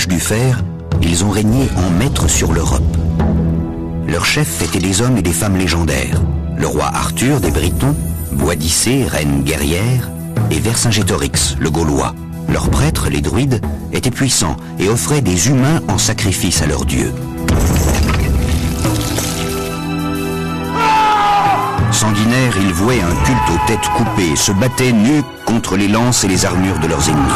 l'âge du fer, ils ont régné en maîtres sur l'Europe. Leurs chefs étaient des hommes et des femmes légendaires. Le roi Arthur des Britons, Boadicée, reine guerrière, et Vercingétorix, le Gaulois. Leurs prêtres, les druides, étaient puissants et offraient des humains en sacrifice à leurs dieux. Sanguinaires, ils vouaient un culte aux têtes coupées, se battaient nus contre les lances et les armures de leurs ennemis.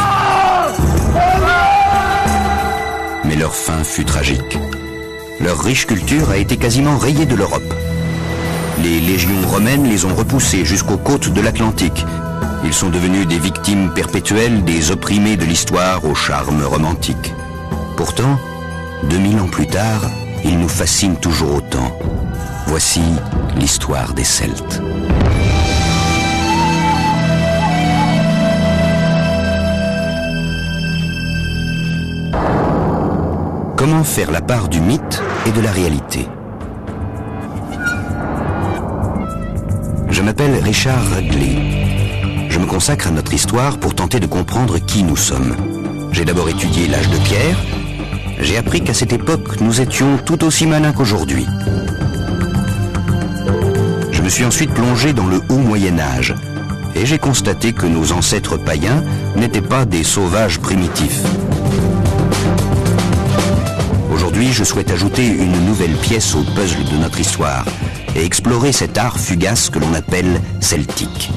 Mais leur fin fut tragique. Leur riche culture a été quasiment rayée de l'Europe. Les légions romaines les ont repoussés jusqu'aux côtes de l'Atlantique. Ils sont devenus des victimes perpétuelles des opprimés de l'histoire au charme romantique. Pourtant, 2000 ans plus tard, ils nous fascinent toujours autant. Voici l'histoire des Celtes. Comment faire la part du mythe et de la réalité? Je m'appelle Richard Ruggley. Je me consacre à notre histoire pour tenter de comprendre qui nous sommes. J'ai d'abord étudié l'âge de pierre. J'ai appris qu'à cette époque, nous étions tout aussi malins qu'aujourd'hui. Je me suis ensuite plongé dans le haut Moyen-Âge et j'ai constaté que nos ancêtres païens n'étaient pas des sauvages primitifs. Aujourd'hui, je souhaite ajouter une nouvelle pièce au puzzle de notre histoire et explorer cet art fugace que l'on appelle celtique.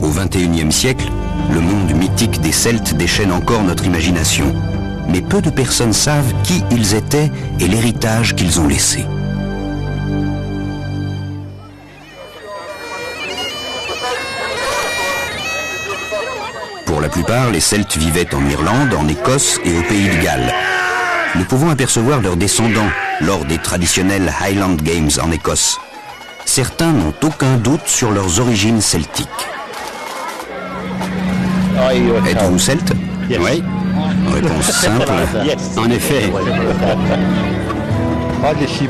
Au XXIe siècle, le monde mythique des Celtes déchaîne encore notre imagination. Mais peu de personnes savent qui ils étaient et l'héritage qu'ils ont laissé. Pour la plupart, les Celtes vivaient en Irlande, en Écosse et au pays de Galles. Nous pouvons apercevoir leurs descendants lors des traditionnels Highland Games en Écosse. Certains n'ont aucun doute sur leurs origines celtiques. Êtes-vous celte? Oui. Réponse simple. En effet.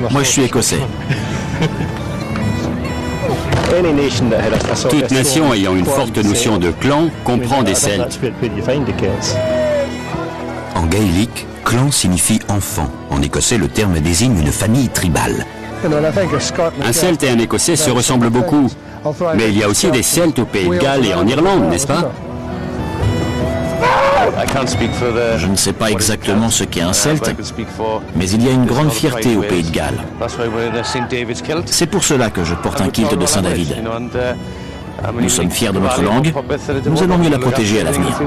Moi, je suis écossais. Toute nation ayant une forte notion de clan comprend des Celtes. En gaélique, clan signifie enfant. En écossais, le terme désigne une famille tribale. Un Celte et un Écossais se ressemblent beaucoup. Mais il y a aussi des Celtes au Pays de Galles et en Irlande, n'est-ce pas? Je ne sais pas exactement ce qu'est un Celte, mais il y a une grande fierté au Pays de Galles. C'est pour cela que je porte un kilt de Saint-David. Nous sommes fiers de notre langue, nous allons mieux la protéger à l'avenir.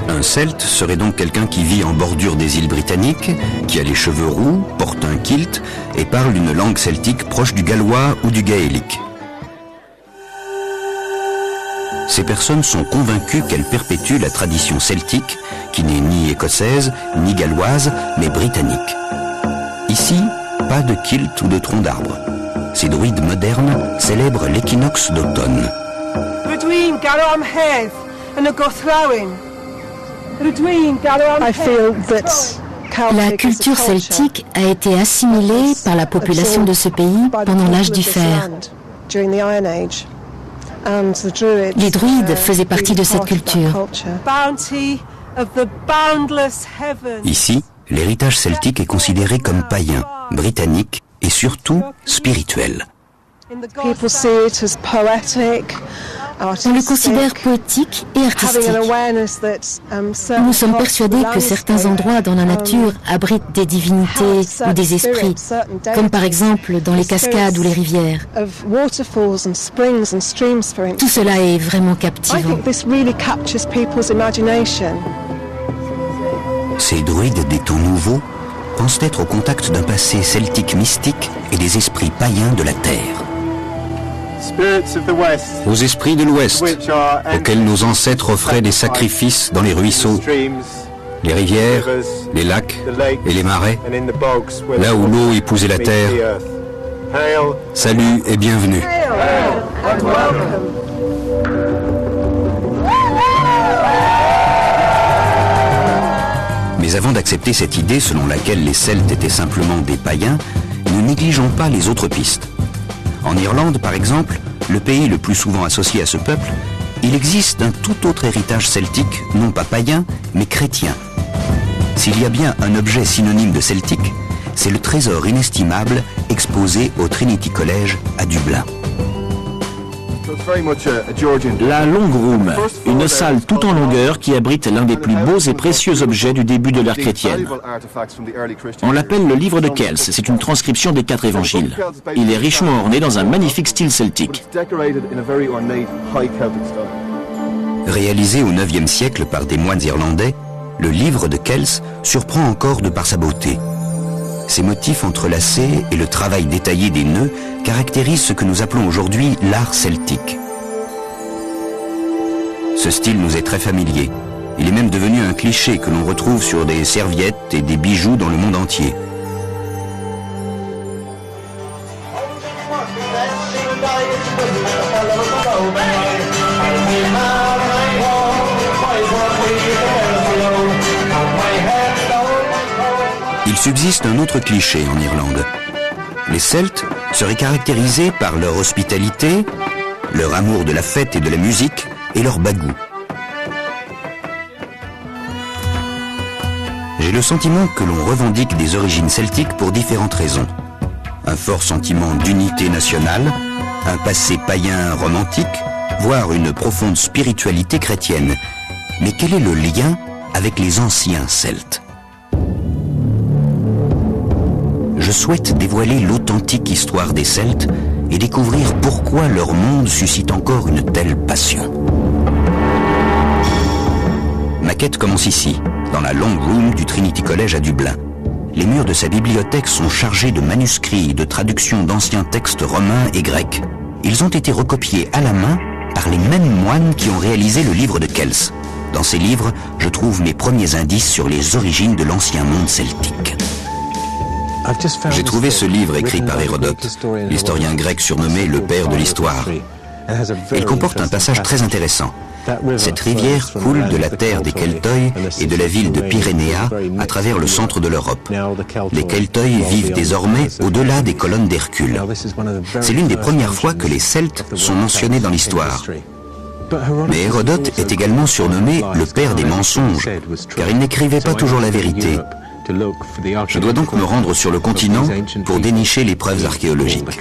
Un Celte serait donc quelqu'un qui vit en bordure des îles britanniques, qui a les cheveux roux, porte un kilt et parle une langue celtique proche du gallois ou du gaélique. Ces personnes sont convaincues qu'elles perpétuent la tradition celtique, qui n'est ni écossaise, ni galloise, mais britannique. Ici, pas de kilt ou de tronc d'arbre. Ces druides modernes célèbrent l'équinoxe d'automne. La culture celtique a été assimilée par la population de ce pays pendant l'âge du fer. Les druides faisaient partie de cette culture. Ici, l'héritage celtique est considéré comme païen, britannique et surtout spirituel. On le considère poétique et artistique. Nous sommes persuadés que certains endroits dans la nature abritent des divinités ou des esprits, comme par exemple dans les cascades ou les rivières. Tout cela est vraiment captivant. Ces druides des temps nouveaux pensent être au contact d'un passé celtique mystique et des esprits païens de la terre. Aux esprits de l'Ouest, auxquels nos ancêtres offraient des sacrifices dans les ruisseaux, les rivières, les lacs et les marais, là où l'eau épousait la terre. Salut et bienvenue. Mais avant d'accepter cette idée selon laquelle les Celtes étaient simplement des païens, ne négligeons pas les autres pistes. En Irlande, par exemple, le pays le plus souvent associé à ce peuple, il existe un tout autre héritage celtique, non pas païen, mais chrétien. S'il y a bien un objet synonyme de celtique, c'est le trésor inestimable exposé au Trinity College à Dublin. La Long Room, une salle tout en longueur qui abrite l'un des plus beaux et précieux objets du début de l'ère chrétienne. On l'appelle le livre de Kells, c'est une transcription des 4 évangiles. Il est richement orné dans un magnifique style celtique. Réalisé au IXe siècle par des moines irlandais, le livre de Kells surprend encore de par sa beauté. Ces motifs entrelacés et le travail détaillé des nœuds caractérisent ce que nous appelons aujourd'hui l'art celtique. Ce style nous est très familier. Il est même devenu un cliché que l'on retrouve sur des serviettes et des bijoux dans le monde entier. Il subsiste un autre cliché en Irlande. Les Celtes seraient caractérisés par leur hospitalité, leur amour de la fête et de la musique et leur bagou. J'ai le sentiment que l'on revendique des origines celtiques pour différentes raisons. Un fort sentiment d'unité nationale, un passé païen romantique, voire une profonde spiritualité chrétienne. Mais quel est le lien avec les anciens Celtes ? Je souhaite dévoiler l'authentique histoire des Celtes et découvrir pourquoi leur monde suscite encore une telle passion. Ma quête commence ici, dans la Long Room du Trinity College à Dublin. Les murs de sa bibliothèque sont chargés de manuscrits et de traductions d'anciens textes romains et grecs. Ils ont été recopiés à la main par les mêmes moines qui ont réalisé le livre de Kells. Dans ces livres, je trouve mes premiers indices sur les origines de l'ancien monde celtique. J'ai trouvé ce livre écrit par Hérodote, l'historien grec surnommé le père de l'histoire. Il comporte un passage très intéressant. Cette rivière coule de la terre des Keltoi et de la ville de Pyrénéa à travers le centre de l'Europe. Les Keltoi vivent désormais au-delà des colonnes d'Hercule. C'est l'une des premières fois que les Celtes sont mentionnés dans l'histoire. Mais Hérodote est également surnommé le père des mensonges, car il n'écrivait pas toujours la vérité. Je dois donc me rendre sur le continent pour dénicher les preuves archéologiques.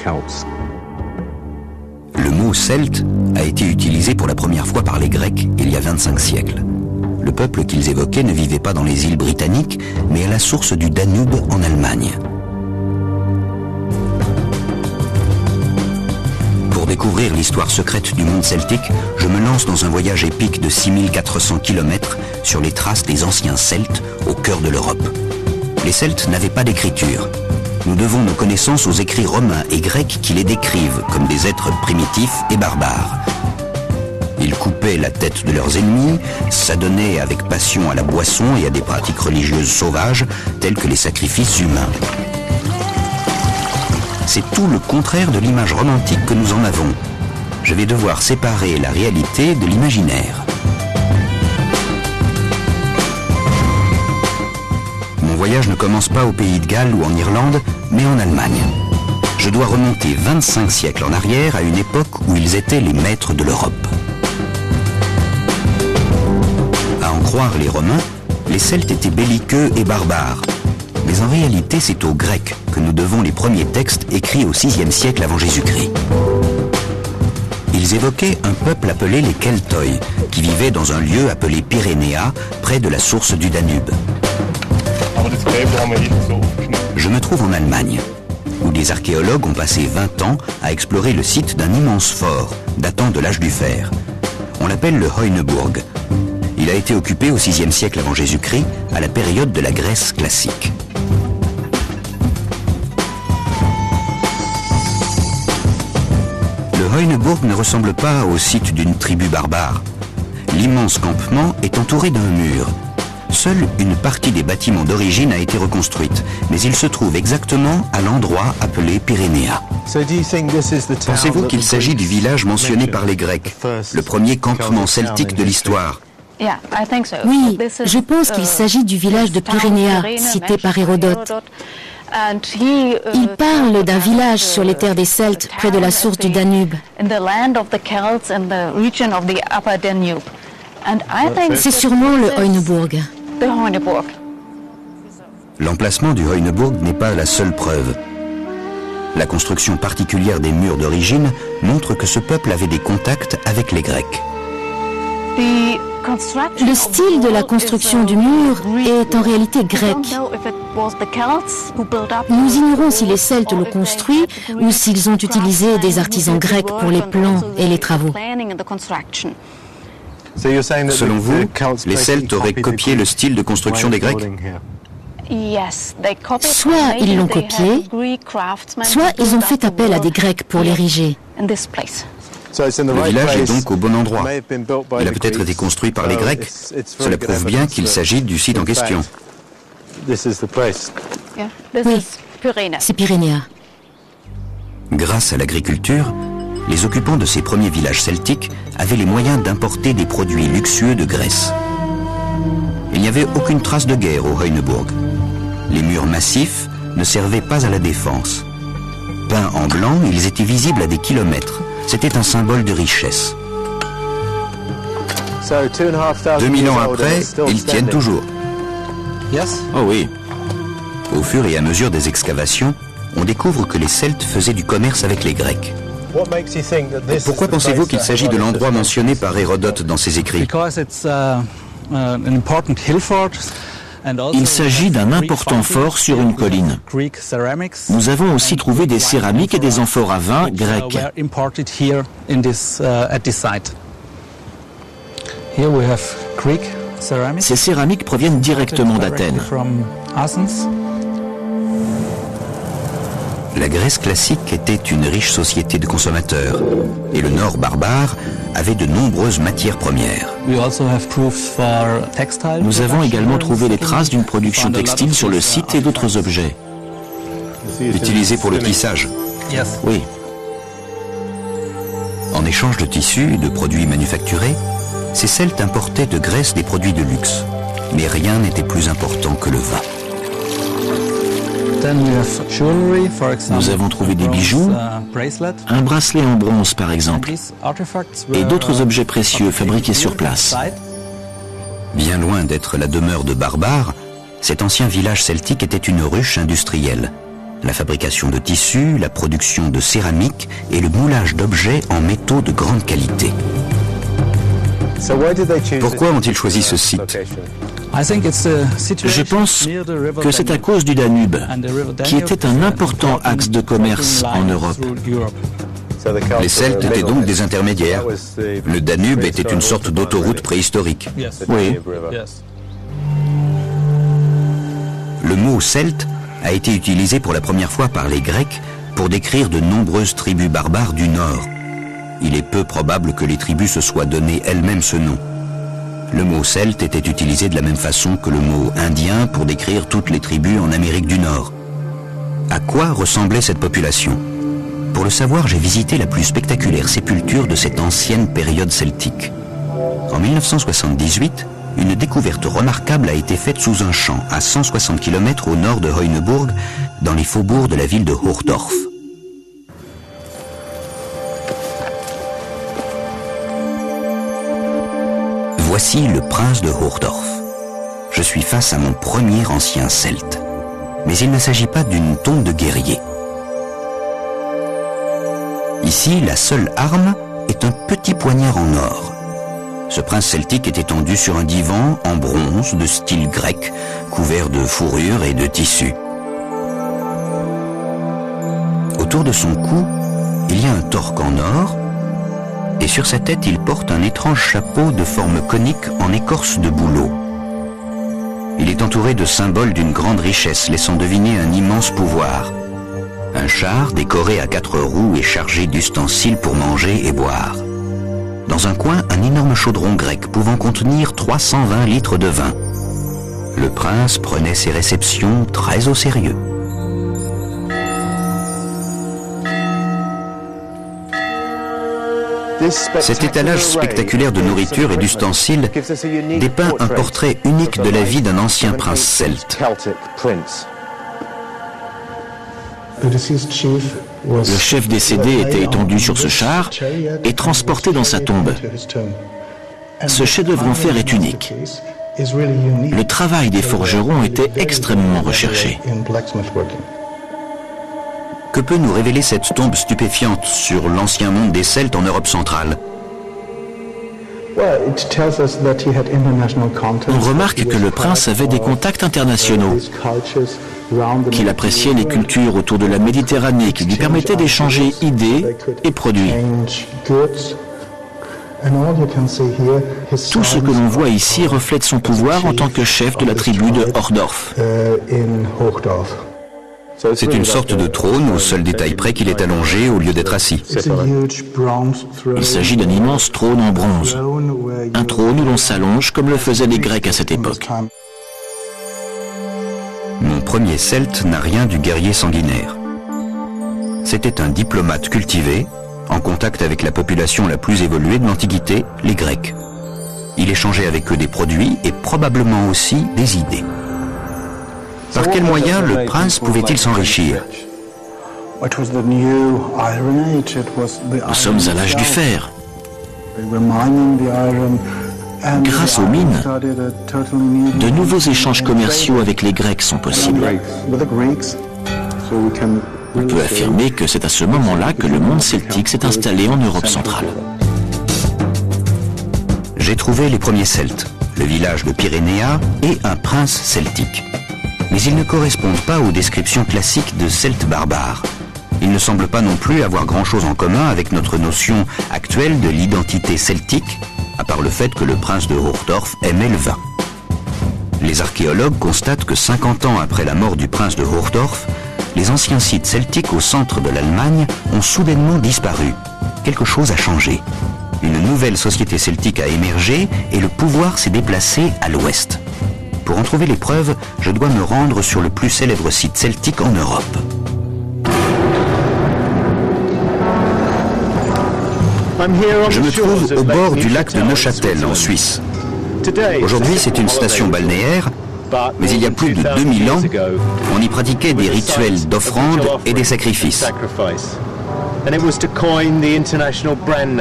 Le mot celte a été utilisé pour la première fois par les Grecs il y a 25 siècles. Le peuple qu'ils évoquaient ne vivait pas dans les îles britanniques, mais à la source du Danube en Allemagne. Pour découvrir l'histoire secrète du monde celtique, je me lance dans un voyage épique de 6400 km sur les traces des anciens Celtes au cœur de l'Europe. Les Celtes n'avaient pas d'écriture. Nous devons nos connaissances aux écrits romains et grecs qui les décrivent comme des êtres primitifs et barbares. Ils coupaient la tête de leurs ennemis, s'adonnaient avec passion à la boisson et à des pratiques religieuses sauvages, telles que les sacrifices humains. C'est tout le contraire de l'image romantique que nous en avons. Je vais devoir séparer la réalité de l'imaginaire. Mon voyage ne commence pas au Pays de Galles ou en Irlande, mais en Allemagne. Je dois remonter 25 siècles en arrière à une époque où ils étaient les maîtres de l'Europe. À en croire les Romains, les Celtes étaient belliqueux et barbares. Mais en réalité, c'est aux Grecs que nous devons les premiers textes écrits au VIe siècle avant Jésus-Christ. Ils évoquaient un peuple appelé les Keltoi, qui vivaient dans un lieu appelé Pyrénéa, près de la source du Danube. Je me trouve en Allemagne, où des archéologues ont passé 20 ans à explorer le site d'un immense fort, datant de l'âge du fer. On l'appelle le Heuneburg. Il a été occupé au VIe siècle avant Jésus-Christ, à la période de la Grèce classique. Le Heuneburg ne ressemble pas au site d'une tribu barbare. L'immense campement est entouré d'un mur. Seule une partie des bâtiments d'origine a été reconstruite, mais il se trouve exactement à l'endroit appelé Pyrénéa. Pensez-vous qu'il s'agit du village mentionné par les Grecs, le premier campement celtique de l'histoire? Oui, je pense qu'il s'agit du village de Pyrénéa, cité par Hérodote. Il parle d'un village sur les terres des Celtes, près de la source du Danube. C'est sûrement le Heuneburg. L'emplacement du Heuneburg n'est pas la seule preuve. La construction particulière des murs d'origine montre que ce peuple avait des contacts avec les Grecs. Le style de la construction du mur est en réalité grec. Nous ignorons si les Celtes l'ont construit ou s'ils ont utilisé des artisans grecs pour les plans et les travaux. Selon vous, les Celtes auraient copié le style de construction des Grecs ? Soit ils l'ont copié, soit ils ont fait appel à des Grecs pour l'ériger. Le village est donc au bon endroit. Il a peut-être été construit par les Grecs. Cela prouve bien qu'il s'agit du site en question. Oui, c'est Pyrénéa. Grâce à l'agriculture, les occupants de ces premiers villages celtiques avaient les moyens d'importer des produits luxueux de Grèce. Il n'y avait aucune trace de guerre au Heuneburg. Les murs massifs ne servaient pas à la défense. Peints en blanc, ils étaient visibles à des kilomètres. C'était un symbole de richesse. 2000 ans après, ils tiennent toujours. Oh oui. Au fur et à mesure des excavations, on découvre que les Celtes faisaient du commerce avec les Grecs. Pourquoi pensez-vous qu'il s'agit de l'endroit mentionné par Hérodote dans ses écrits ? Il s'agit d'un important fort sur une colline. Nous avons aussi trouvé des céramiques et des amphores à vin grecs. Ces céramiques proviennent directement d'Athènes. La Grèce classique était une riche société de consommateurs et le nord barbare avait de nombreuses matières premières. Nous avons également trouvé les traces d'une production textile sur le site et d'autres objets. Utilisés pour le tissage. Oui. En échange de tissus et de produits manufacturés, ces Celtes importaient de Grèce des produits de luxe. Mais rien n'était plus important que le vin. Nous avons trouvé des bijoux, un bracelet en bronze par exemple, et d'autres objets précieux fabriqués sur place. Bien loin d'être la demeure de barbares, cet ancien village celtique était une ruche industrielle. La fabrication de tissus, la production de céramique et le moulage d'objets en métaux de grande qualité. Pourquoi ont-ils choisi ce site ? Je pense que c'est à cause du Danube, qui était un important axe de commerce en Europe. Les Celtes étaient donc des intermédiaires. Le Danube était une sorte d'autoroute préhistorique. Oui. Le mot celte a été utilisé pour la première fois par les Grecs pour décrire de nombreuses tribus barbares du Nord. Il est peu probable que les tribus se soient donné elles-mêmes ce nom. Le mot celte était utilisé de la même façon que le mot indien pour décrire toutes les tribus en Amérique du Nord. À quoi ressemblait cette population ? Pour le savoir, j'ai visité la plus spectaculaire sépulture de cette ancienne période celtique. En 1978, une découverte remarquable a été faite sous un champ, à 160 km au nord de Heuneburg, dans les faubourgs de la ville de Hochdorf. Voici le prince de Hochdorf. Je suis face à mon premier ancien celte. Mais il ne s'agit pas d'une tombe de guerrier. Ici, la seule arme est un petit poignard en or. Ce prince celtique est étendu sur un divan en bronze de style grec, couvert de fourrure et de tissu. Autour de son cou, il y a un torque en or, et sur sa tête, il porte un étrange chapeau de forme conique en écorce de bouleau. Il est entouré de symboles d'une grande richesse, laissant deviner un immense pouvoir. Un char décoré à 4 roues et chargé d'ustensiles pour manger et boire. Dans un coin, un énorme chaudron grec pouvant contenir 320 litres de vin. Le prince prenait ses réceptions très au sérieux. Cet étalage spectaculaire de nourriture et d'ustensiles dépeint un portrait unique de la vie d'un ancien prince celte. Le chef décédé était étendu sur ce char et transporté dans sa tombe. Ce chef-d'œuvre en fer est unique. Le travail des forgerons était extrêmement recherché. Que peut nous révéler cette tombe stupéfiante sur l'ancien monde des Celtes en Europe centrale? On remarque que le prince avait des contacts internationaux, qu'il appréciait les cultures autour de la Méditerranée, qui lui permettaient d'échanger idées et produits. Tout ce que l'on voit ici reflète son pouvoir en tant que chef de la tribu de Hochdorf. C'est une sorte de trône au seul détail près qu'il est allongé au lieu d'être assis. Il s'agit d'un immense trône en bronze, un trône où l'on s'allonge comme le faisaient les Grecs à cette époque. Mon premier Celte n'a rien du guerrier sanguinaire. C'était un diplomate cultivé, en contact avec la population la plus évoluée de l'Antiquité, les Grecs. Il échangeait avec eux des produits et probablement aussi des idées. Par quels moyens le prince pouvait-il s'enrichir? Nous sommes à l'âge du fer. Grâce aux mines, de nouveaux échanges commerciaux avec les Grecs sont possibles. On peut affirmer que c'est à ce moment-là que le monde celtique s'est installé en Europe centrale. J'ai trouvé les premiers Celtes, le village de Pyrénéa et un prince celtique. Mais ils ne correspondent pas aux descriptions classiques de Celtes barbares. Ils ne semblent pas non plus avoir grand-chose en commun avec notre notion actuelle de l'identité celtique, à part le fait que le prince de Hochdorf aimait le vin. Les archéologues constatent que 50 ans après la mort du prince de Hochdorf, les anciens sites celtiques au centre de l'Allemagne ont soudainement disparu. Quelque chose a changé. Une nouvelle société celtique a émergé et le pouvoir s'est déplacé à l'ouest. Pour en trouver les preuves, je dois me rendre sur le plus célèbre site celtique en Europe. Je me trouve au bord du lac de Neuchâtel, en Suisse. Aujourd'hui, c'est une station balnéaire, mais il y a plus de 2000 ans, on y pratiquait des rituels d'offrande et des sacrifices.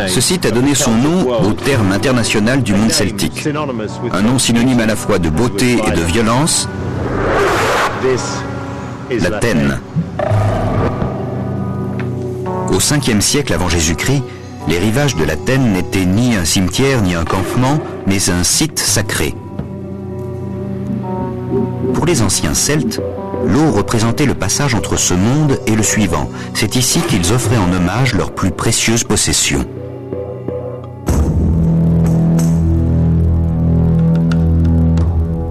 Ce site a donné son nom au terme international du monde celtique, un nom synonyme à la fois de beauté et de violence, l'Athènes. Au 5e siècle avant Jésus-Christ, les rivages de l'Athènes n'étaient ni un cimetière ni un campement, mais un site sacré. Pour les anciens Celtes, l'eau représentait le passage entre ce monde et le suivant. C'est ici qu'ils offraient en hommage leurs plus précieuses possessions.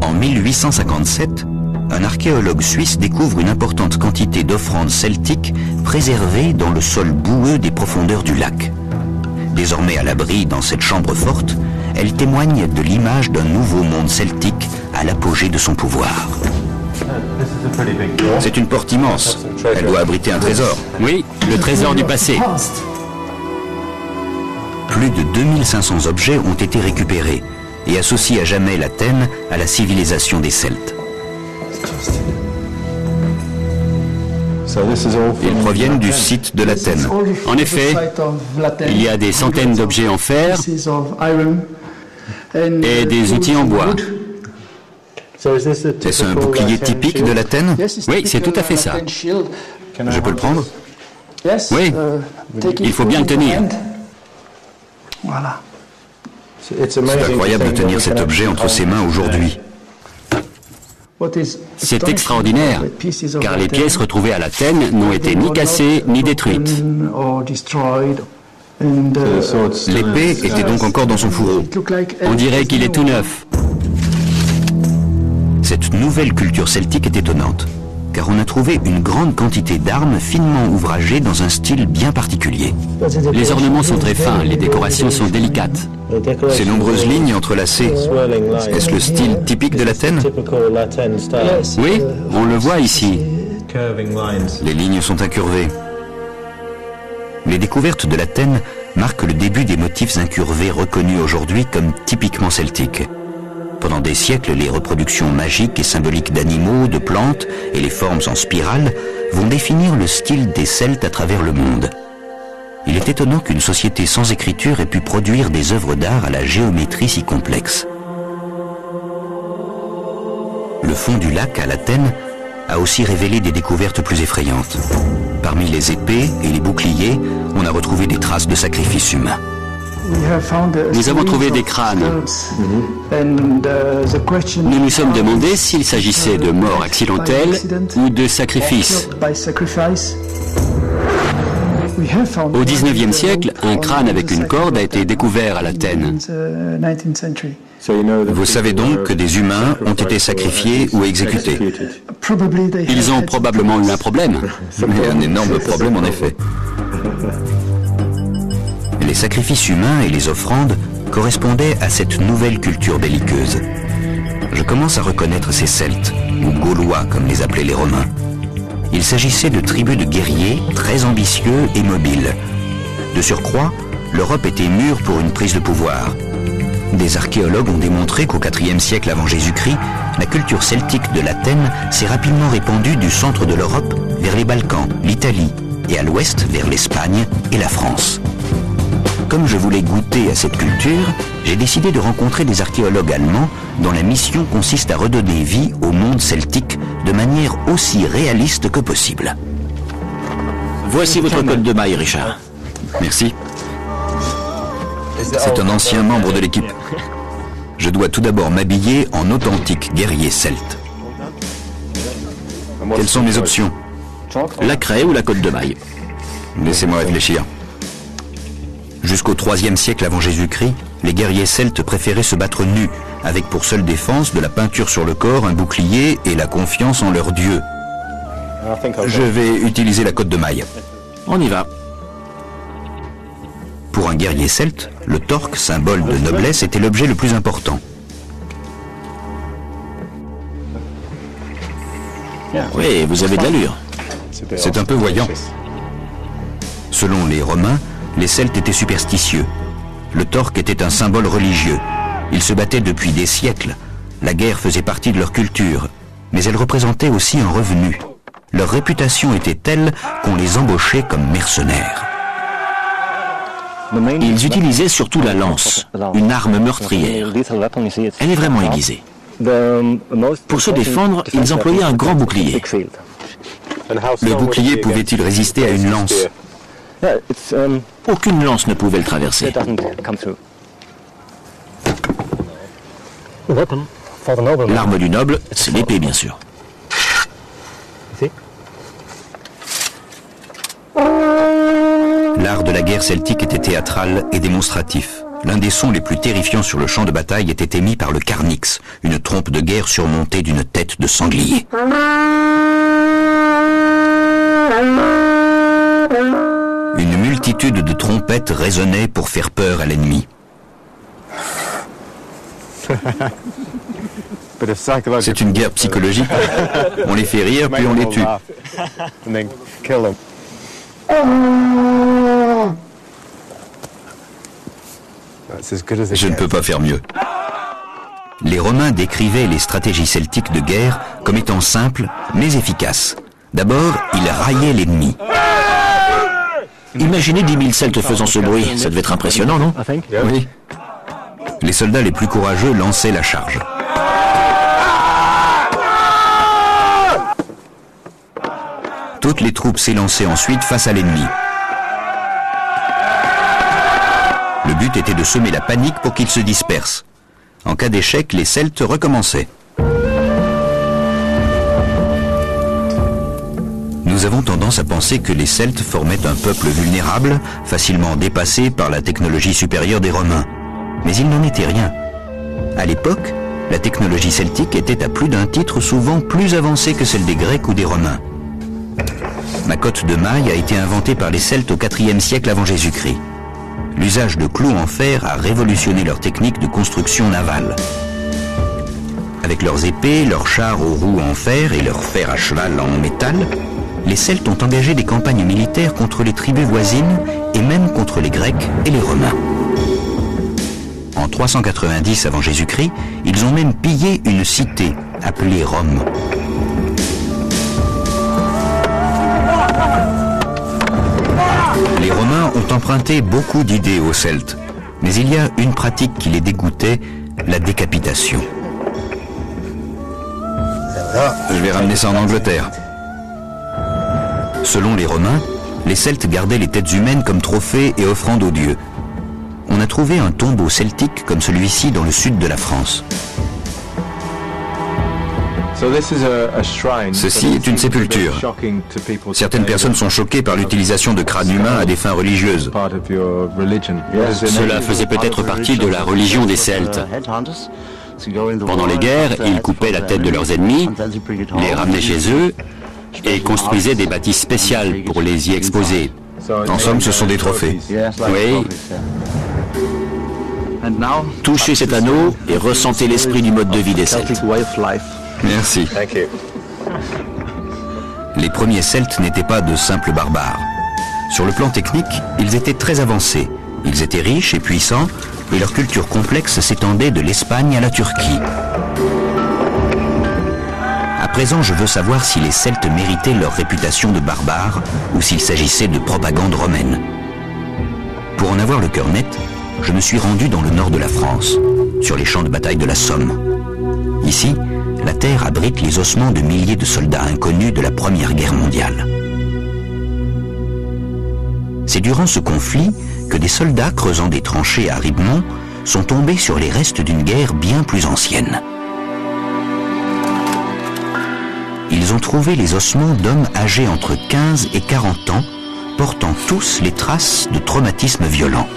En 1857, un archéologue suisse découvre une importante quantité d'offrandes celtiques préservées dans le sol boueux des profondeurs du lac. Désormais à l'abri dans cette chambre forte, elle témoigne de l'image d'un nouveau monde celtique à l'apogée de son pouvoir. C'est une porte immense. Elle doit abriter un trésor. Oui, le trésor du passé. Plus de 2500 objets ont été récupérés et associent à jamais l'Athènes à la civilisation des Celtes. Ils proviennent du site de l'Athènes. En effet, il y a des centaines d'objets en fer et des outils en bois. Est-ce un bouclier typique de l'Athènes? Oui, c'est tout à fait ça. Je peux le prendre? Oui, il faut bien le tenir. C'est incroyable de tenir cet objet entre ses mains aujourd'hui. C'est extraordinaire, car les pièces retrouvées à l'Athènes n'ont été ni cassées ni détruites. L'épée était donc encore dans son fourreau. On dirait qu'il est tout neuf. Cette nouvelle culture celtique est étonnante, car on a trouvé une grande quantité d'armes finement ouvragées dans un style bien particulier. Les ornements sont très fins, les décorations sont délicates. Ces nombreuses lignes entrelacées, est-ce le style typique de l'Athènes? Oui, on le voit ici. Les lignes sont incurvées. Les découvertes de l'Athènes marquent le début des motifs incurvés reconnus aujourd'hui comme typiquement celtiques. Pendant des siècles, les reproductions magiques et symboliques d'animaux, de plantes et les formes en spirale vont définir le style des Celtes à travers le monde. Il est étonnant qu'une société sans écriture ait pu produire des œuvres d'art à la géométrie si complexe. Le fond du lac à l'Athènes a aussi révélé des découvertes plus effrayantes. Parmi les épées et les boucliers, on a retrouvé des traces de sacrifices humains. Nous avons trouvé des crânes. Nous nous sommes demandé s'il s'agissait de morts accidentelles ou de sacrifices. Au XIXe siècle, un crâne avec une corde a été découvert à l'Athènes. Vous savez donc que des humains ont été sacrifiés ou exécutés. Ils ont probablement eu un problème. Mais un énorme problème en effet. Les sacrifices humains et les offrandes correspondaient à cette nouvelle culture belliqueuse. Je commence à reconnaître ces Celtes, ou Gaulois comme les appelaient les Romains. Il s'agissait de tribus de guerriers très ambitieux et mobiles. De surcroît, l'Europe était mûre pour une prise de pouvoir. Des archéologues ont démontré qu'au IVe siècle avant Jésus-Christ, la culture celtique de l'Athènes s'est rapidement répandue du centre de l'Europe vers les Balkans, l'Italie, et à l'ouest vers l'Espagne et la France. Comme je voulais goûter à cette culture, j'ai décidé de rencontrer des archéologues allemands dont la mission consiste à redonner vie au monde celtique de manière aussi réaliste que possible. Voici votre code de maille, Richard. Merci. C'est un ancien membre de l'équipe. Je dois tout d'abord m'habiller en authentique guerrier celte. Quelles sont mes options? La craie ou la cotte de maille? Laissez-moi réfléchir. Jusqu'au IIIe siècle avant Jésus-Christ, les guerriers celtes préféraient se battre nus, avec pour seule défense de la peinture sur le corps, un bouclier et la confiance en leur dieu. Je vais utiliser la cotte de maille. On y va. Pour un guerrier celte, le torque, symbole de noblesse, était l'objet le plus important. Oui, vous avez de l'allure. C'est un peu voyant. Selon les Romains, les Celtes étaient superstitieux. Le torque était un symbole religieux. Ils se battaient depuis des siècles. La guerre faisait partie de leur culture, mais elle représentait aussi un revenu. Leur réputation était telle qu'on les embauchait comme mercenaires. Ils utilisaient surtout la lance, une arme meurtrière. Elle est vraiment aiguisée. Pour se défendre, ils employaient un grand bouclier. Le bouclier pouvait-il résister à une lance? Aucune lance ne pouvait le traverser. L'arme du noble, c'est l'épée, bien sûr. L'art de la guerre celtique était théâtral et démonstratif. L'un des sons les plus terrifiants sur le champ de bataille était émis par le carnix, une trompe de guerre surmontée d'une tête de sanglier. Une multitude de trompettes résonnait pour faire peur à l'ennemi. C'est une guerre psychologique. On les fait rire, puis on les tue. Je ne peux pas faire mieux. Les Romains décrivaient les stratégies celtiques de guerre comme étant simples, mais efficaces. D'abord, ils raillaient l'ennemi. Imaginez 10 000 Celtes faisant ce bruit, ça devait être impressionnant, non? Oui. Les soldats les plus courageux lançaient la charge. Toutes les troupes s'élançaient ensuite face à l'ennemi. Le but était de semer la panique pour qu'il se disperse. En cas d'échec, les Celtes recommençaient. Nous avons tendance à penser que les Celtes formaient un peuple vulnérable, facilement dépassé par la technologie supérieure des Romains. Mais il n'en était rien. À l'époque, la technologie celtique était à plus d'un titre souvent plus avancée que celle des Grecs ou des Romains. Ma cotte de maille a été inventée par les Celtes au IVe siècle avant Jésus-Christ. L'usage de clous en fer a révolutionné leur technique de construction navale. Avec leurs épées, leurs chars aux roues en fer et leurs fers à cheval en métal, les Celtes ont engagé des campagnes militaires contre les tribus voisines et même contre les Grecs et les Romains. En 390 avant Jésus-Christ, ils ont même pillé une cité appelée Rome. Les Romains ont emprunté beaucoup d'idées aux Celtes, mais il y a une pratique qui les dégoûtait, la décapitation. Je vais ramener ça en Angleterre. Selon les Romains, les Celtes gardaient les têtes humaines comme trophées et offrandes aux dieux. On a trouvé un tombeau celtique comme celui-ci dans le sud de la France. Ceci est une sépulture. Certaines personnes sont choquées par l'utilisation de crânes humains à des fins religieuses. Cela faisait peut-être partie de la religion des Celtes. Pendant les guerres, ils coupaient la tête de leurs ennemis, les ramenaient chez eux et construisaient des bâtisses spéciales pour les y exposer. En somme, ce sont des trophées. Oui. Touchez cet anneau et ressentez l'esprit du mode de vie des Celtes. Merci. Les premiers Celtes n'étaient pas de simples barbares. Sur le plan technique, ils étaient très avancés. Ils étaient riches et puissants, et leur culture complexe s'étendait de l'Espagne à la Turquie. À présent, je veux savoir si les Celtes méritaient leur réputation de barbares ou s'il s'agissait de propagande romaine. Pour en avoir le cœur net, je me suis rendu dans le nord de la France, sur les champs de bataille de la Somme. Ici, la terre abrite les ossements de milliers de soldats inconnus de la Première Guerre mondiale. C'est durant ce conflit que des soldats creusant des tranchées à Ribemont sont tombés sur les restes d'une guerre bien plus ancienne. Ils ont trouvé les ossements d'hommes âgés entre 15 et 40 ans, portant tous les traces de traumatismes violents.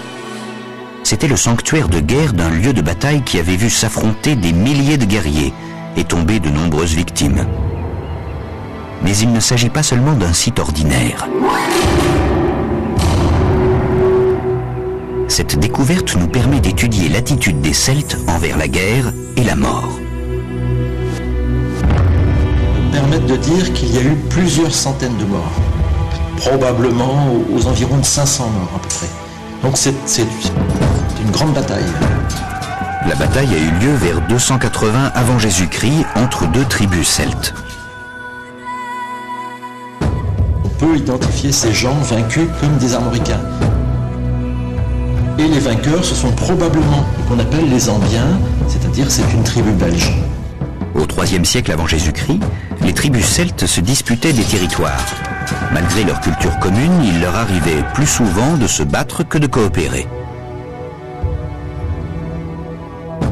C'était le sanctuaire de guerre d'un lieu de bataille qui avait vu s'affronter des milliers de guerriers et tomber de nombreuses victimes. Mais il ne s'agit pas seulement d'un site ordinaire. Cette découverte nous permet d'étudier l'attitude des Celtes envers la guerre et la mort. Permettent de dire qu'il y a eu plusieurs centaines de morts, probablement aux environs de 500 morts à peu près. Donc c'est une grande bataille. La bataille a eu lieu vers 280 avant Jésus-Christ entre deux tribus celtes. On peut identifier ces gens vaincus comme des Armoricains. Et les vainqueurs, ce sont probablement ce qu'on appelle les Ambiens, c'est-à-dire c'est une tribu belge. Au IIIe siècle avant Jésus-Christ, les tribus celtes se disputaient des territoires. Malgré leur culture commune, il leur arrivait plus souvent de se battre que de coopérer.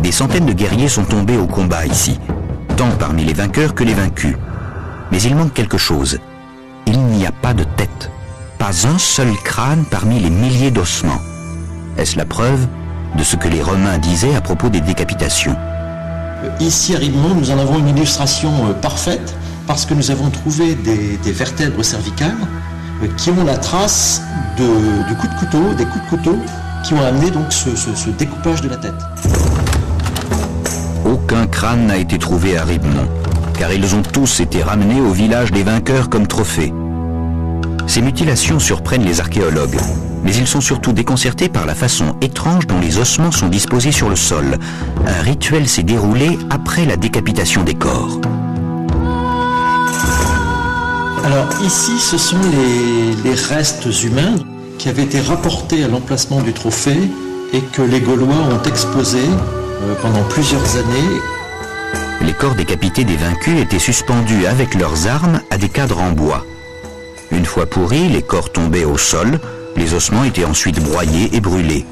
Des centaines de guerriers sont tombés au combat ici, tant parmi les vainqueurs que les vaincus. Mais il manque quelque chose. Il n'y a pas de tête, pas un seul crâne parmi les milliers d'ossements. Est-ce la preuve de ce que les Romains disaient à propos des décapitations? Ici à Ribemont, nous en avons une illustration parfaite parce que nous avons trouvé des vertèbres cervicales qui ont la trace du coup de couteau, des coups de couteau qui ont amené donc ce découpage de la tête. Aucun crâne n'a été trouvé à Ribemont, car ils ont tous été ramenés au village des vainqueurs comme trophées. Ces mutilations surprennent les archéologues, mais ils sont surtout déconcertés par la façon étrange dont les ossements sont disposés sur le sol. Un rituel s'est déroulé après la décapitation des corps. Alors ici, ce sont les restes humains qui avaient été rapportés à l'emplacement du trophée et que les Gaulois ont exposés pendant plusieurs années. Les corps décapités des vaincus étaient suspendus avec leurs armes à des cadres en bois. Une fois pourris, les corps tombaient au sol, les ossements étaient ensuite broyés et brûlés.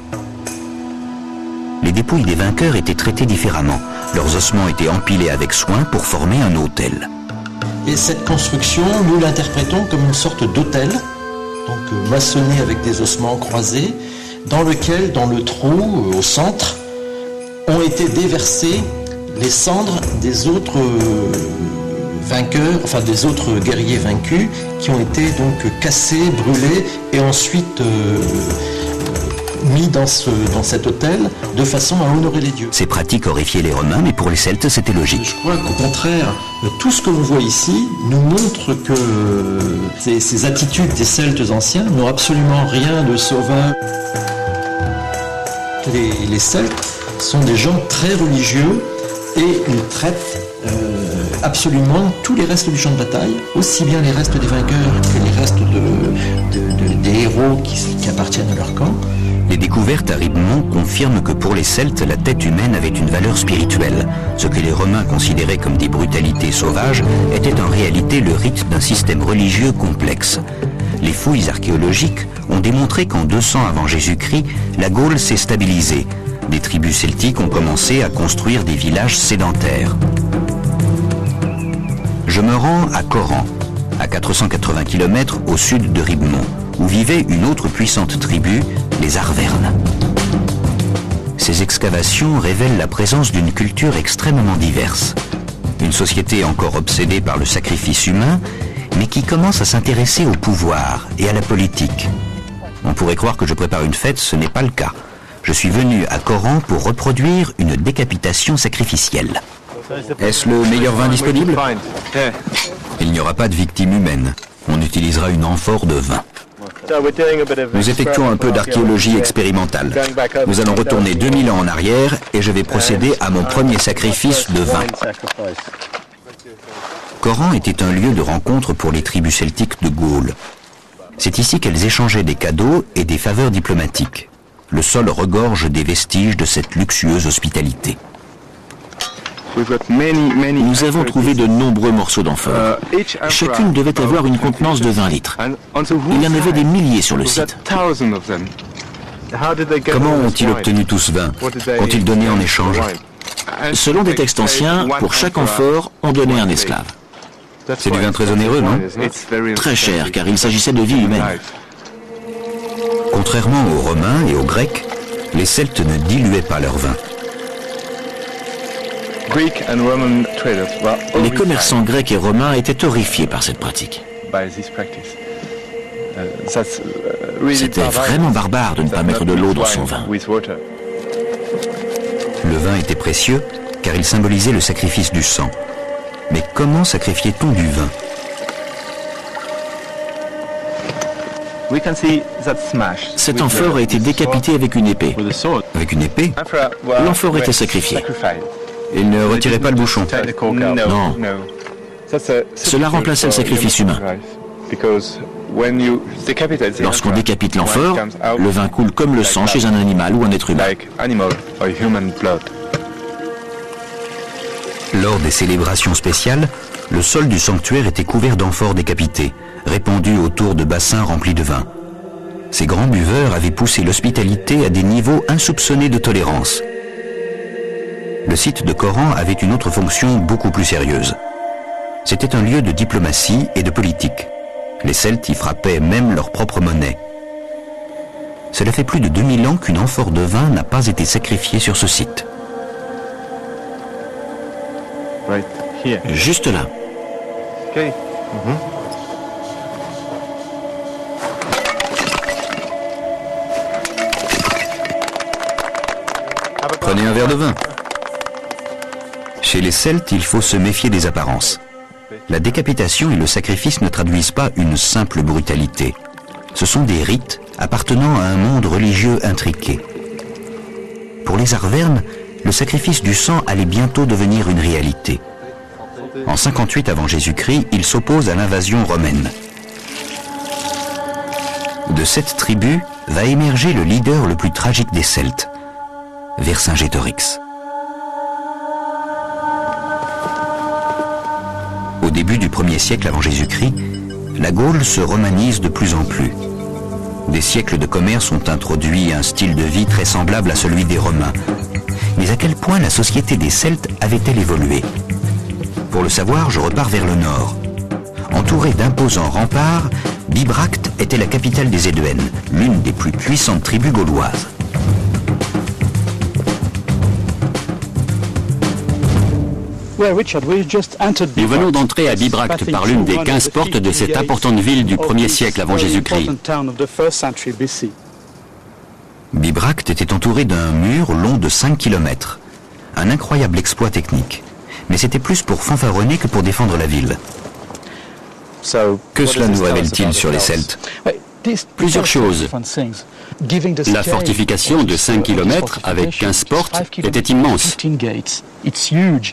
Les dépouilles des vainqueurs étaient traitées différemment. Leurs ossements étaient empilés avec soin pour former un autel. Et cette construction, nous l'interprétons comme une sorte d'autel, donc maçonné avec des ossements croisés, dans lequel, dans le trou, au centre, ont été déversées les cendres des autres vainqueurs, enfin des autres guerriers vaincus, qui ont été donc cassés, brûlés et ensuite mis dans cet autel de façon à honorer les dieux. Ces pratiques horrifiaient les Romains, mais pour les Celtes, c'était logique. Je crois qu'au contraire, tout ce que l'on voit ici nous montre que ces attitudes des Celtes anciens n'ont absolument rien de sauvage. Les Celtes sont des gens très religieux et ils traitent absolument tous les restes du champ de bataille, aussi bien les restes des vainqueurs que les restes des héros qui appartiennent à leur camp. Les découvertes à Ribemont confirment que pour les Celtes, la tête humaine avait une valeur spirituelle. Ce que les Romains considéraient comme des brutalités sauvages était en réalité le rite d'un système religieux complexe. Les fouilles archéologiques ont démontré qu'en 200 avant Jésus-Christ, la Gaule s'est stabilisée. Des tribus celtiques ont commencé à construire des villages sédentaires. Je me rends à Coran, à 480 km au sud de Ribemont, où vivait une autre puissante tribu, les Arvernes. Ces excavations révèlent la présence d'une culture extrêmement diverse. Une société encore obsédée par le sacrifice humain, mais qui commence à s'intéresser au pouvoir et à la politique. On pourrait croire que je prépare une fête, ce n'est pas le cas. Je suis venu à Coran pour reproduire une décapitation sacrificielle. Est-ce le meilleur vin disponible? Il n'y aura pas de victime humaine. On utilisera une amphore de vin. Nous effectuons un peu d'archéologie expérimentale. Nous allons retourner 2000 ans en arrière et je vais procéder à mon premier sacrifice de vin. Coran était un lieu de rencontre pour les tribus celtiques de Gaule. C'est ici qu'elles échangeaient des cadeaux et des faveurs diplomatiques. Le sol regorge des vestiges de cette luxueuse hospitalité. Nous avons trouvé de nombreux morceaux d'amphore. Chacune devait avoir une contenance de 20 litres. Il y en avait des milliers sur le site. Comment ont-ils obtenu tout ce vin? Qu'ont-ils donné en échange? Selon des textes anciens, pour chaque amphore, on donnait un esclave. C'est du vin très onéreux, non? Très cher, car il s'agissait de vie humaine. Contrairement aux Romains et aux Grecs, les Celtes ne diluaient pas leur vin. Les commerçants grecs et romains étaient horrifiés par cette pratique. C'était vraiment barbare de ne pas mettre de l'eau dans son vin. Le vin était précieux car il symbolisait le sacrifice du sang. Mais comment sacrifiait-on du vin? Cet amphore a été décapité avec une épée. Avec une épée? L'amphore était sacrifié. Il ne retirait pas le bouchon? Non. Cela remplaçait le sacrifice humain. Lorsqu'on décapite l'amphore, le vin coule comme le sang chez un animal ou un être humain. Lors des célébrations spéciales, le sol du sanctuaire était couvert d'amphores décapités, répandus autour de bassins remplis de vin. Ces grands buveurs avaient poussé l'hospitalité à des niveaux insoupçonnés de tolérance. Le site de Coran avait une autre fonction beaucoup plus sérieuse. C'était un lieu de diplomatie et de politique. Les Celtes y frappaient même leur propre monnaie. Cela fait plus de 2000 ans qu'une amphore de vin n'a pas été sacrifiée sur ce site. Juste là. Prenez un verre de vin. Chez les Celtes, il faut se méfier des apparences. La décapitation et le sacrifice ne traduisent pas une simple brutalité. Ce sont des rites appartenant à un monde religieux intriqué. Pour les Arvernes, le sacrifice du sang allait bientôt devenir une réalité. En 58 avant Jésus-Christ, ils s'opposent à l'invasion romaine. De cette tribu va émerger le leader le plus tragique des Celtes, Vercingétorix. Au début du 1er siècle avant Jésus-Christ, la Gaule se romanise de plus en plus. Des siècles de commerce ont introduit un style de vie très semblable à celui des Romains. Mais à quel point la société des Celtes avait-elle évolué? Pour le savoir, je repars vers le nord. Entourée d'imposants remparts, Bibracte était la capitale des Éduènes, l'une des plus puissantes tribus gauloises. Nous venons d'entrer à Bibracte par l'une des 15 portes de cette importante ville du 1er siècle avant Jésus-Christ. Bibracte était entouré d'un mur long de 5 km. Un incroyable exploit technique. Mais c'était plus pour fanfaronner que pour défendre la ville. Que cela nous révèle-t-il sur les Celtes? Plusieurs choses. La fortification de 5 km avec 15 portes était immense.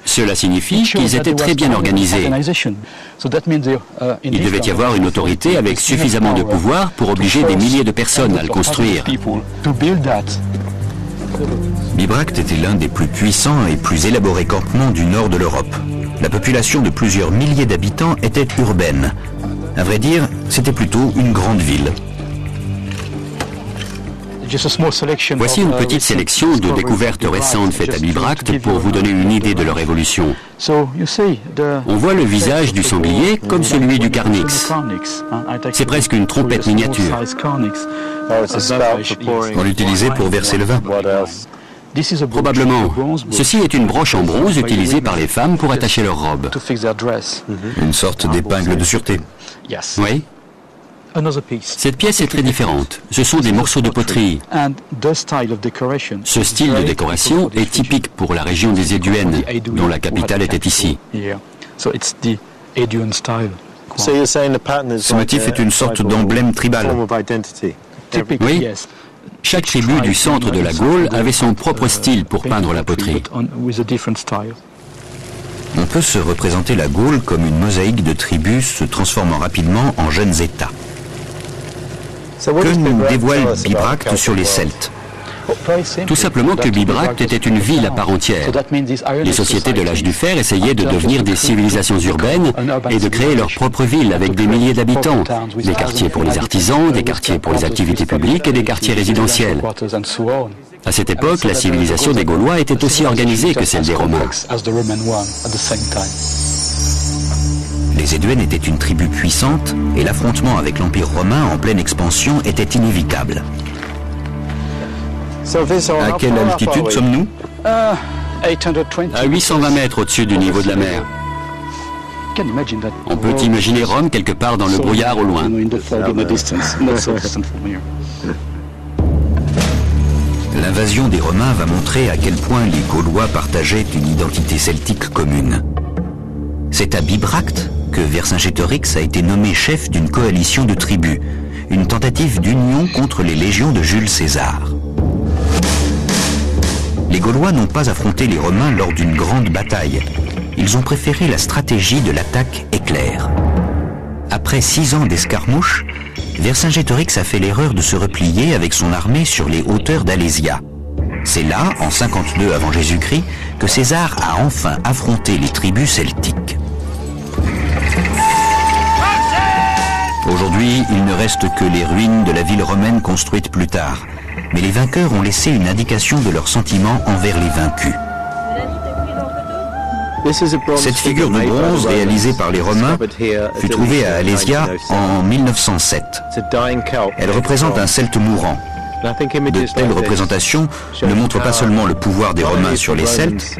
Cela signifie qu'ils étaient très bien organisés. Il devait y avoir une autorité avec suffisamment de pouvoir pour obliger des milliers de personnes à le construire. Bibracte était l'un des plus puissants et plus élaborés campements du nord de l'Europe. La population de plusieurs milliers d'habitants était urbaine. À vrai dire, c'était plutôt une grande ville. Voici une petite sélection de découvertes récentes faites à Bibracte pour vous donner une idée de leur évolution. On voit le visage du sanglier comme celui du carnix. C'est presque une trompette miniature. On l'utilisait pour verser le vin. Probablement. Ceci est une broche en bronze utilisée par les femmes pour attacher leurs robes. Une sorte d'épingle de sûreté. Oui. Cette pièce est très différente. Ce sont des morceaux de poterie. Ce style de décoration est typique pour la région des Éduènes, dont la capitale était ici. Ce motif est une sorte d'emblème tribal. Oui. Chaque tribu du centre de la Gaule avait son propre style pour peindre la poterie. On peut se représenter la Gaule comme une mosaïque de tribus se transformant rapidement en jeunes États. Que nous dévoile Bibracte sur les Celtes? Tout simplement que Bibracte était une ville à part entière. Les sociétés de l'âge du fer essayaient de devenir des civilisations urbaines et de créer leur propre ville avec des milliers d'habitants. Des quartiers pour les artisans, des quartiers pour les activités publiques et des quartiers résidentiels. À cette époque, la civilisation des Gaulois était aussi organisée que celle des Romains. Les Éduènes étaient une tribu puissante et l'affrontement avec l'Empire romain en pleine expansion était inévitable. À quelle altitude sommes-nous? À 820 mètres au-dessus du niveau de la mer. On peut imaginer Rome quelque part dans le brouillard au loin. L'invasion des Romains va montrer à quel point les Gaulois partageaient une identité celtique commune. C'est à Bibracte que Vercingétorix a été nommé chef d'une coalition de tribus, une tentative d'union contre les légions de Jules César. Les Gaulois n'ont pas affronté les Romains lors d'une grande bataille. Ils ont préféré la stratégie de l'attaque éclair. Après 6 ans d'escarmouches, Vercingétorix a fait l'erreur de se replier avec son armée sur les hauteurs d'Alésia. C'est là, en 52 avant Jésus-Christ, que César a enfin affronté les tribus celtiques. Aujourd'hui, il ne reste que les ruines de la ville romaine construite plus tard. Mais les vainqueurs ont laissé une indication de leurs sentiments envers les vaincus. Cette figure de bronze réalisée par les Romains fut trouvée à Alésia en 1907. Elle représente un Celte mourant. De telles représentations ne montrent pas seulement le pouvoir des Romains sur les Celtes,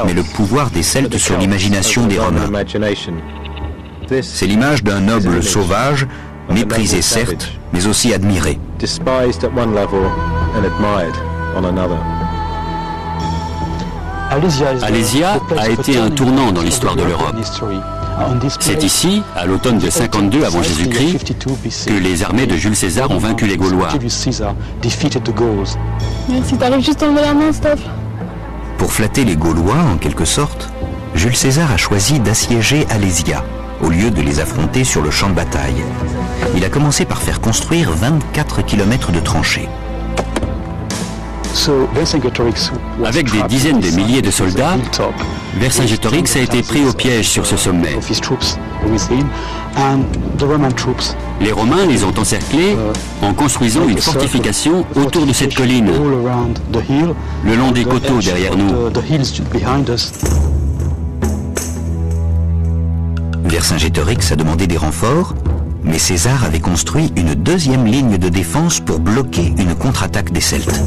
mais le pouvoir des Celtes sur l'imagination des Romains. C'est l'image d'un noble sauvage, méprisé certes, mais aussi admiré. Alésia a été un tournant dans l'histoire de l'Europe. C'est ici, à l'automne de 52 avant Jésus-Christ, que les armées de Jules César ont vaincu les Gaulois. Si t'arrives juste à enlever la main, Steph. Pour flatter les Gaulois, en quelque sorte, Jules César a choisi d'assiéger Alésia, au lieu de les affronter sur le champ de bataille. Il a commencé par faire construire 24 km de tranchées. Avec des dizaines de milliers de soldats, Vercingétorix a été pris au piège sur ce sommet. Les Romains les ont encerclés en construisant une fortification autour de cette colline, le long des coteaux derrière nous. Vercingétorix a demandé des renforts, mais César avait construit une deuxième ligne de défense pour bloquer une contre-attaque des Celtes.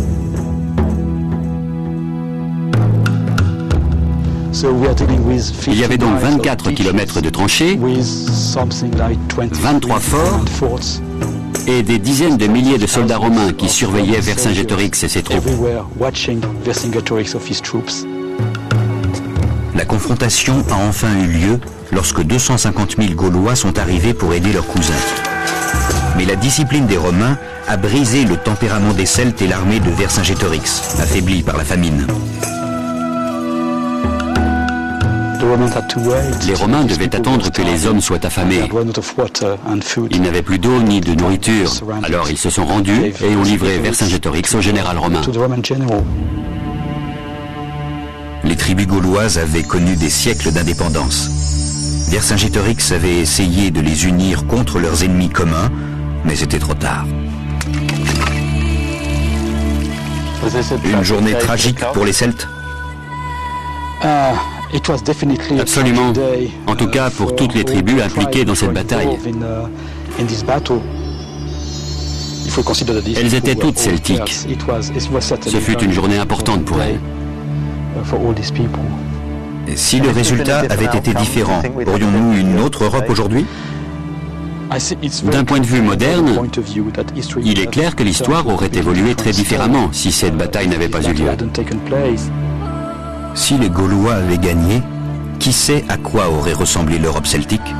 Il y avait donc 24 km de tranchées, 23 forts et des dizaines de milliers de soldats romains qui surveillaient Vercingétorix et ses troupes. La confrontation a enfin eu lieu lorsque 250 000 Gaulois sont arrivés pour aider leurs cousins. Mais la discipline des Romains a brisé le tempérament des Celtes et l'armée de Vercingétorix, affaiblie par la famine. Les Romains devaient attendre que les hommes soient affamés. Ils n'avaient plus d'eau ni de nourriture, alors ils se sont rendus et ont livré Vercingétorix au général romain. Les tribus gauloises avaient connu des siècles d'indépendance. Vercingétorix avait essayé de les unir contre leurs ennemis communs, mais c'était trop tard. Une journée tragique pour les Celtes. Absolument. En tout cas, pour toutes les tribus impliquées dans cette bataille. Elles étaient toutes celtiques. Ce fut une journée importante pour elles. Si le résultat avait été différent, aurions-nous une autre Europe aujourd'hui? D'un point de vue moderne, il est clair que l'histoire aurait évolué très différemment si cette bataille n'avait pas eu lieu. Si les Gaulois avaient gagné, qui sait à quoi aurait ressemblé l'Europe celtique?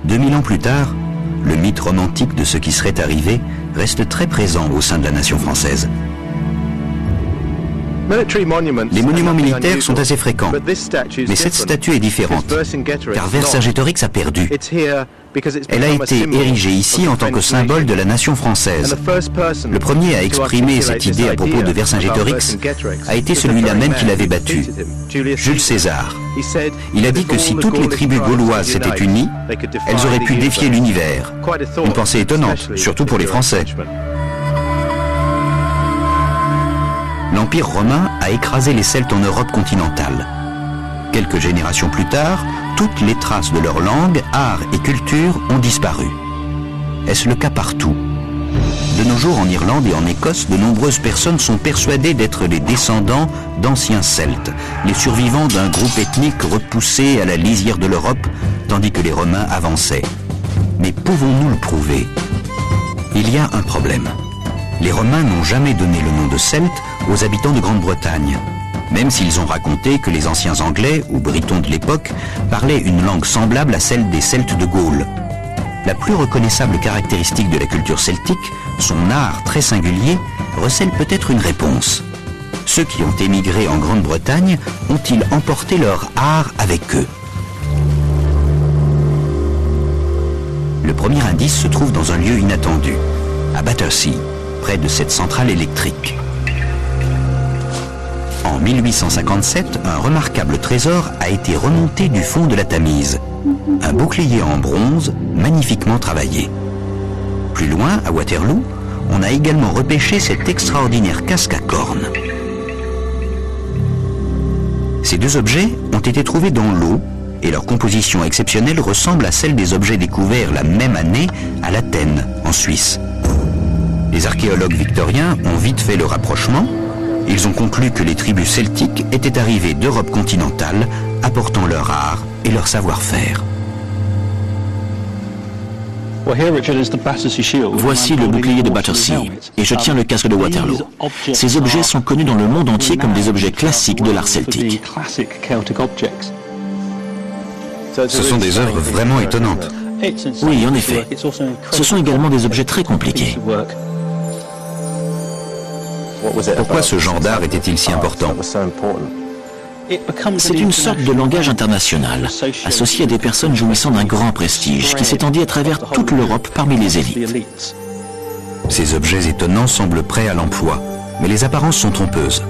2000 ans plus tard, le mythe romantique de ce qui serait arrivé reste très présent au sein de la nation française. Les monuments militaires sont assez fréquents, mais cette statue est différente, car Vercingétorix a perdu. Elle a été érigée ici en tant que symbole de la nation française. Le premier à exprimer cette idée à propos de Vercingétorix a été celui-là même qui l'avait battu, Jules César. Il a dit que si toutes les tribus gauloises s'étaient unies, elles auraient pu défier l'univers. Une pensée étonnante, surtout pour les Français. L'Empire romain a écrasé les Celtes en Europe continentale. Quelques générations plus tard, toutes les traces de leur langue, art et culture ont disparu. Est-ce le cas partout? De nos jours, en Irlande et en Écosse, de nombreuses personnes sont persuadées d'être les descendants d'anciens Celtes, les survivants d'un groupe ethnique repoussé à la lisière de l'Europe, tandis que les Romains avançaient. Mais pouvons-nous le prouver? Il y a un problème. Les Romains n'ont jamais donné le nom de Celtes aux habitants de Grande-Bretagne, même s'ils ont raconté que les anciens Anglais ou Britons de l'époque parlaient une langue semblable à celle des Celtes de Gaule. La plus reconnaissable caractéristique de la culture celtique, son art très singulier, recèle peut-être une réponse. Ceux qui ont émigré en Grande-Bretagne ont-ils emporté leur art avec eux? Le premier indice se trouve dans un lieu inattendu, à Battersea, près de cette centrale électrique. En 1857, un remarquable trésor a été remonté du fond de la Tamise. Un bouclier en bronze, magnifiquement travaillé. Plus loin, à Waterloo, on a également repêché cet extraordinaire casque à cornes. Ces deux objets ont été trouvés dans l'eau et leur composition exceptionnelle ressemble à celle des objets découverts la même année à l'Athènes, en Suisse. Les archéologues victoriens ont vite fait le rapprochement. Ils ont conclu que les tribus celtiques étaient arrivées d'Europe continentale, apportant leur art et leur savoir-faire. Voici le bouclier de Battersea, et je tiens le casque de Waterloo. Ces objets sont connus dans le monde entier comme des objets classiques de l'art celtique. Ce sont des œuvres vraiment étonnantes. Oui, en effet. Ce sont également des objets très compliqués. Pourquoi ce genre d'art était-il si important? C'est une sorte de langage international, associé à des personnes jouissant d'un grand prestige, qui s'étendit à travers toute l'Europe parmi les élites. Ces objets étonnants semblent prêts à l'emploi, mais les apparences sont trompeuses.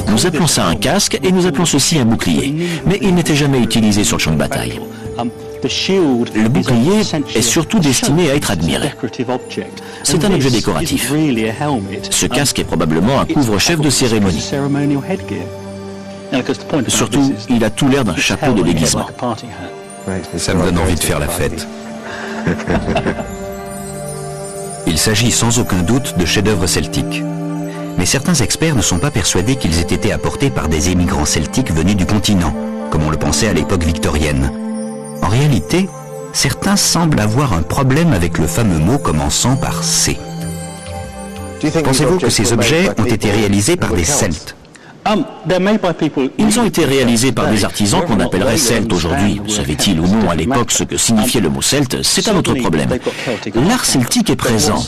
Nous appelons ça un casque et nous appelons ceci un bouclier, mais il n'était jamais utilisé sur le champ de bataille. Le bouclier est surtout destiné à être admiré. C'est un objet décoratif. Ce casque est probablement un couvre-chef de cérémonie. Surtout, il a tout l'air d'un chapeau de déguisement. Ça me donne envie de faire la fête. Il s'agit sans aucun doute de chefs-d'œuvre celtiques. Mais certains experts ne sont pas persuadés qu'ils aient été apportés par des émigrants celtiques venus du continent, comme on le pensait à l'époque victorienne. En réalité, certains semblent avoir un problème avec le fameux mot commençant par C. Pensez-vous que ces objets ont été réalisés par des Celtes? Ils ont été réalisés par des artisans qu'on appellerait celtes aujourd'hui. Savait-il ou non à l'époque ce que signifiait le mot celte, c'est un autre problème. L'art celtique est présent,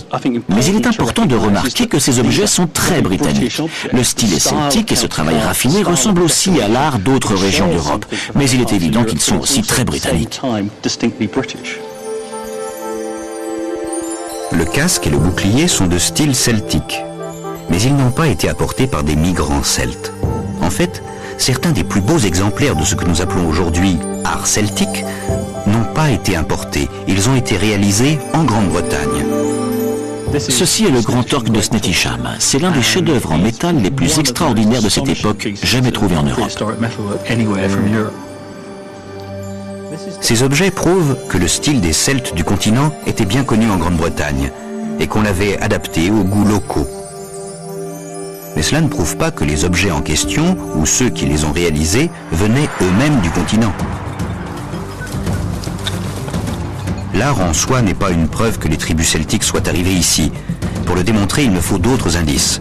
mais il est important de remarquer que ces objets sont très britanniques. Le style est celtique et ce travail raffiné ressemble aussi à l'art d'autres régions d'Europe, mais il est évident qu'ils sont aussi très britanniques. Le casque et le bouclier sont de style celtique, mais ils n'ont pas été apportés par des migrants celtes. En fait, certains des plus beaux exemplaires de ce que nous appelons aujourd'hui art celtique n'ont pas été importés. Ils ont été réalisés en Grande-Bretagne. Ceci est le grand orgue de Snettisham. C'est l'un des chefs-d'œuvre en métal les plus extraordinaires de cette époque, jamais trouvé en Europe. Ces objets prouvent que le style des Celtes du continent était bien connu en Grande-Bretagne et qu'on l'avait adapté aux goûts locaux. Mais cela ne prouve pas que les objets en question, ou ceux qui les ont réalisés, venaient eux-mêmes du continent. L'art en soi n'est pas une preuve que les tribus celtiques soient arrivées ici. Pour le démontrer, il me faut d'autres indices.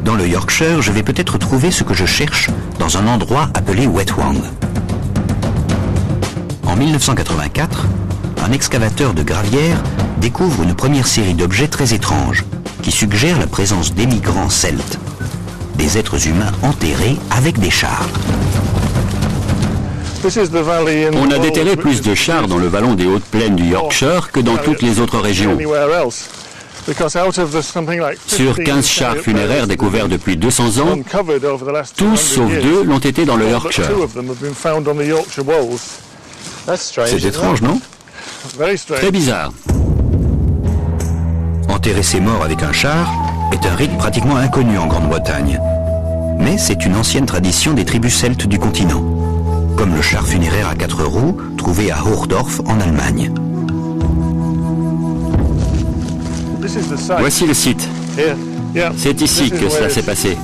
Dans le Yorkshire, je vais peut-être trouver ce que je cherche dans un endroit appelé Wetwang. En 1984, un excavateur de gravière découvre une première série d'objets très étranges qui suggèrent la présence d'émigrants celtes, des êtres humains enterrés avec des chars. On a déterré plus de chars dans le vallon des Hautes Plaines du Yorkshire que dans toutes les autres régions. Sur 15 chars funéraires découverts depuis 200 ans, tous sauf 2 l'ont été dans le Yorkshire. C'est étrange, non? Très bizarre. Enterrer ses morts avec un char est un rite pratiquement inconnu en Grande-Bretagne. Mais c'est une ancienne tradition des tribus celtes du continent, comme le char funéraire à 4 roues trouvé à Hochdorf en Allemagne. Voici le site. C'est ici que cela s'est passé.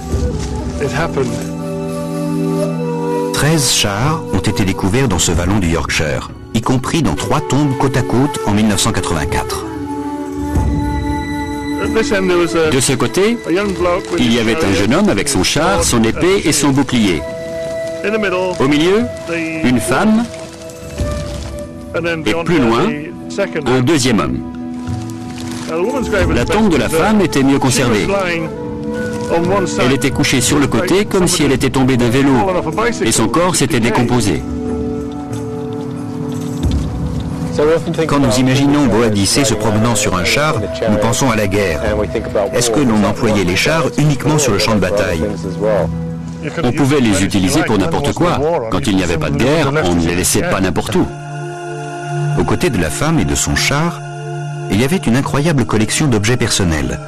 13 chars ont été découverts dans ce vallon du Yorkshire, y compris dans 3 tombes côte à côte en 1984. De ce côté, il y avait un jeune homme avec son char, son épée et son bouclier. Au milieu, une femme, et plus loin, un deuxième homme. La tombe de la femme était mieux conservée. Elle était couchée sur le côté comme si elle était tombée d'un vélo, et son corps s'était décomposé. Quand nous imaginons Boadicée se promenant sur un char, nous pensons à la guerre. Est-ce que l'on employait les chars uniquement sur le champ de bataille? On pouvait les utiliser pour n'importe quoi. Quand il n'y avait pas de guerre, on ne les laissait pas n'importe où. Aux côtés de la femme et de son char, il y avait une incroyable collection d'objets personnels.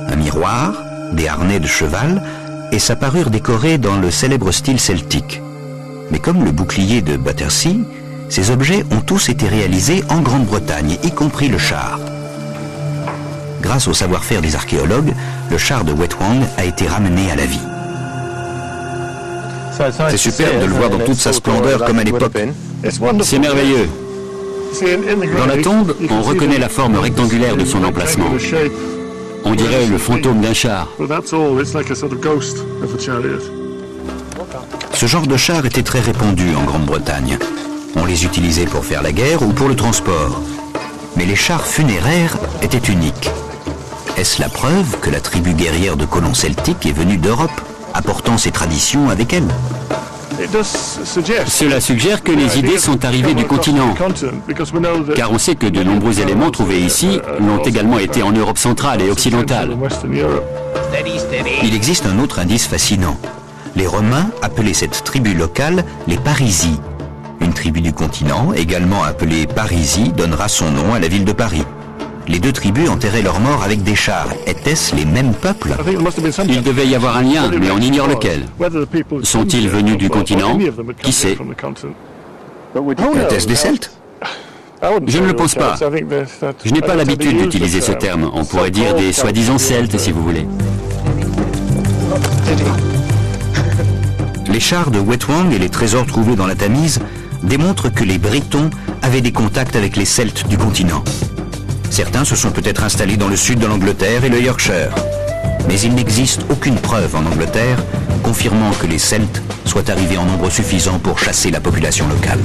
Un miroir, des harnais de cheval et sa parure décorée dans le célèbre style celtique. Mais comme le bouclier de Battersea, ces objets ont tous été réalisés en Grande-Bretagne, y compris le char. Grâce au savoir-faire des archéologues, le char de Wetwang a été ramené à la vie. C'est superbe de le voir dans toute sa splendeur comme à l'époque. C'est merveilleux. Dans la tombe, on reconnaît la forme rectangulaire de son emplacement. On dirait le fantôme d'un char. Ce genre de char était très répandu en Grande-Bretagne. On les utilisait pour faire la guerre ou pour le transport. Mais les chars funéraires étaient uniques. Est-ce la preuve que la tribu guerrière de colons celtiques est venue d'Europe, apportant ses traditions avec elle? Cela suggère que les idées sont arrivées du continent, car on sait que de nombreux éléments trouvés ici l'ont également été en Europe centrale et occidentale. Il existe un autre indice fascinant. Les Romains appelaient cette tribu locale les Parisi. Une tribu du continent, également appelée Parisie, donnera son nom à la ville de Paris. Les deux tribus enterraient leurs morts avec des chars. Étaient-ce les mêmes peuples? Il devait y avoir un lien, mais on ignore lequel. Sont-ils venus du continent? Qui sait? Étaient-ce des Celtes? Je ne le pense pas. Je n'ai pas l'habitude d'utiliser ce terme. On pourrait dire des soi-disant Celtes, si vous voulez. Les chars de Wetwang et les trésors trouvés dans la Tamise démontrent que les Britons avaient des contacts avec les Celtes du continent. Certains se sont peut-être installés dans le sud de l'Angleterre et le Yorkshire. Mais il n'existe aucune preuve en Angleterre confirmant que les Celtes soient arrivés en nombre suffisant pour chasser la population locale.